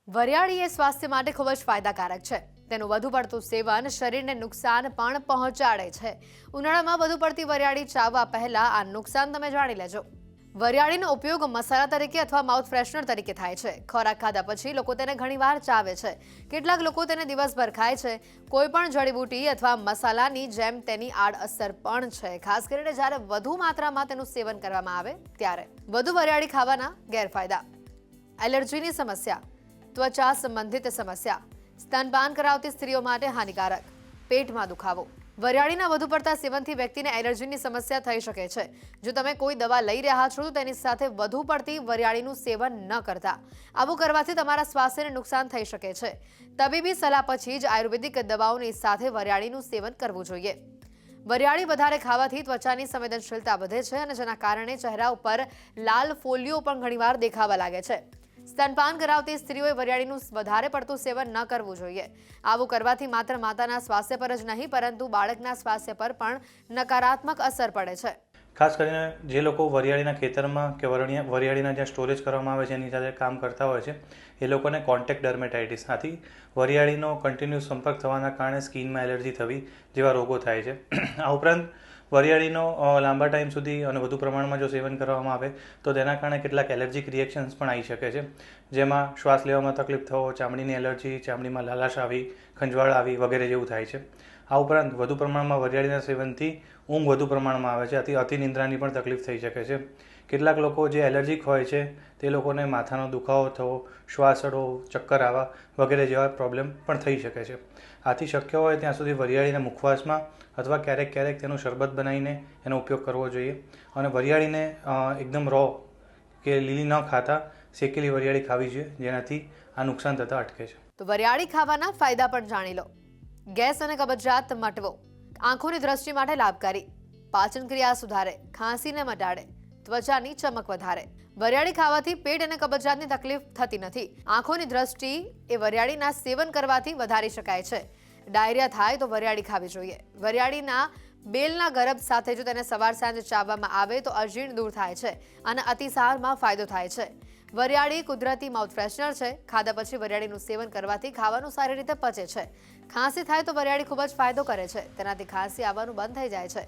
વરિયાળી એ સ્વાસ્થ્ય માટે ખૂબ જ ફાયદાકારક છે. તેનું વધુ પડતું સેવન શરીરને નુકસાન પણ પહોંચાડે છે. ઉનાળામાં વધુ પડતી વરિયાળી ચાવવા પહેલા આ નુકસાન તમે જાણી લેજો. વરિયાળીનો ઉપયોગ મસાલા તરીકે અથવા માઉથ ફ્રેશનર તરીકે થાય છે. ખોરાક ખાધા પછી લોકો તેને ઘણીવાર ચાવે છે. કેટલાક લોકો તેને દિવસભર ખાય છે. કોઈ પણ જડીબુટી અથવા મસાલાની જેમ તેની આડઅસર પણ છે, ખાસ કરીને જ્યારે વધુ માત્રામાં તેનું સેવન કરવામાં આવે ત્યારે. વધુ વરિયાળી ખાવાના ગેરફાયદા: એલર્જીની સમસ્યા, ત્વચા સંબંધિત સમસ્યા, સ્તનપાન કરાવતી સ્ત્રીઓ માટે હાનિકારક, પેટમાં દુખાવો. વરિયાળીના વધુ પડતા સેવનથી વ્યક્તિને એલર્જીની સમસ્યા થઈ શકે છે. જો તમે કોઈ દવા લઈ રહ્યા છો તો તેની સાથે વધુ પડતી વરિયાળીનું સેવન ન કરતા. આવું કરવાથી તમારા સ્વાસ્થ્યને નુકસાન થઈ શકે છે. તબીબી સલાહ પછી જ આયુર્વેદિક દવાઓની સાથે વરિયાળીનું સેવન કરવું જોઈએ. વરિયાળી વધારે ખાવાથી ત્વચાની સંવેદનશીલતા વધે છે અને જેના કારણે ચહેરા ઉપર લાલ ફોલ્લીઓ પણ ઘણીવાર દેખાવા લાગે છે. સ્તનપાન કરાવતી સ્ત્રીઓએ વરિયાળીનું વધારે પડતું સેવન ન કરવું જોઈએ. આવું કરવાથી માત્ર માતાના સ્વાસ્થ્ય પર જ નહીં પરંતુ બાળકના સ્વાસ્થ્ય પર પણ નકારાત્મક અસર પડે છે. ખાસ કરીને જે લોકો વરિયાળીના ખેતરમાં કે વરિયાળીના જ્યાં સ્ટોરેજ કરવામાં આવે છે એની સાથે કામ કરતા હોય છે એ લોકોને કોન્ટેક્ટ ડર્મેટાઇટિસ, આથી વરિયાળીનો કન્ટિન્યુ સંપર્ક થવાના કારણે સ્કિનમાં એલર્જી થવી જેવા રોગો થાય છે. આ ઉપરાંત વરિયાળીનો લાંબા ટાઈમ સુધી અને વધુ પ્રમાણમાં જો સેવન કરવામાં આવે તો તેના કારણે કેટલાક એલર્જીક રિએક્શન્સ પણ આવી શકે છે, જેમાં શ્વાસ લેવામાં તકલીફ થવો, ચામડીની એલર્જી, ચામડીમાં લાલાશ આવી, ખંજવાળ આવી વગેરે જેવું થાય છે. આ ઉપરાંત વધુ પ્રમાણમાં વરિયાળીના સેવનથી ઊંઘ વધુ પ્રમાણમાં આવે છે, આથી અતિનિદ્રાની પણ તકલીફ થઈ શકે છે. કેટલાક લોકો જે એલર્જીક હોય છે તે લોકોને માથાનો દુખાવો થવો, શ્વાસ ચડવો, ચક્કર આવવા વગેરે જેવા પ્રોબ્લેમ પણ થઈ શકે છે. આથી શક્ય હોય ત્યાં સુધી વરિયાળીને મુખવાસમાં અથવા ક્યારેક ક્યારેક તેનું શરબત બનાવીને એનો ઉપયોગ કરવો જોઈએ. અને વરિયાળીને એકદમ રો કે લીલી ન ખાતા શેકેલી વરિયાળી ખાવી જોઈએ, જેનાથી આ નુકસાન થતાં અટકે છે. તો વરિયાળી ખાવાના ફાયદા પણ જાણી લો. ગેસ અને કબજિયાત મટવો, આંખોની દ્રષ્ટિ માટે લાભકારી, પાચન ક્રિયા સુધારે, ખાંસીને મટાડે, ત્વચાની ચમક વધારે. વરિયાળી ખાવાથી પેટ અને કબજિયાતની તકલીફ થતી નથી. આંખોની દ્રષ્ટિ એ વરિયાળીના સેવન કરવાથી વધારી શકાય છે. ડાયરિયા થાય તો વરિયાળી ખાવી જોઈએ. વરિયાળીના બેલના ગરબ સાથે જો તેને સવાર સાંજ ચાવવામાં આવે તો અજીર્ણ દૂર થાય છે અને અતિસારમાં ફાયદો થાય છે. વરિયાળી કુદરતી માઉથ ફ્રેશનર છે. ખાધા પછી વરિયાળીનું સેવન કરવાથી ખાવાનું સારી રીતે પચે છે. ખાંસી થાય તો વરિયાળી ખૂબ જ ફાયદો કરે છે. તેનાથી ખાંસી આવવાનું બંધ થઈ જાય છે.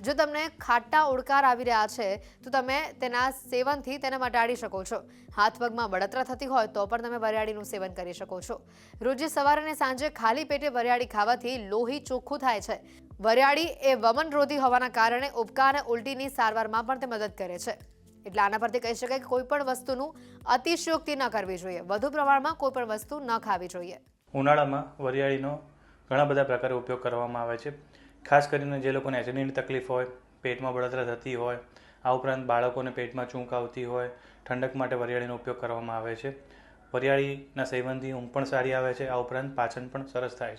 જો તમને ખાટા ઓડકાર આવી રહ્યા છે તો તમે તેના સેવનથી તેને મટાડી શકો છો. હાથ પગમાં બળતરા થતી હોય તો પણ તમે વરિયાળીનું સેવન કરી શકો છો. રોજે સવારે અને સાંજે ખાલી પેટે વરિયાળી ખાવાથી લોહી ચોખ્ખું થાય છે. વરિયાળી એ વમનરોધી હોવાના કારણે ઉબકા અને ઉલટીની સારવારમાં પણ તે મદદ કરે છે. એટલે આના પરથી કહી શકાય કે કોઈ પણ વસ્તુનું અતિશયોક્તિ ન કરવી જોઈએ. વધુ પ્રમાણમાં કોઈ પણ વસ્તુ ન ખાવી જોઈએ. ઉનાળામાં વરિયાળીનો ઘણા બધા પ્રકારે ઉપયોગ કરવામાં આવે છે. ખાસ કરીને જે લોકોને એસિડિટીની તકલીફ હોય, પેટમાં બળતરા થતી હોય, આ ઉપરાંત બાળકોને પેટમાં ચૂંક આવતી હોય, ઠંડક માટે વરિયાળીનો ઉપયોગ કરવામાં આવે છે. વરિયાળીના સેવનથી ઊંઘ પણ સારી આવે છે. આ ઉપરાંત પાચન પણ સરસ થાય છે.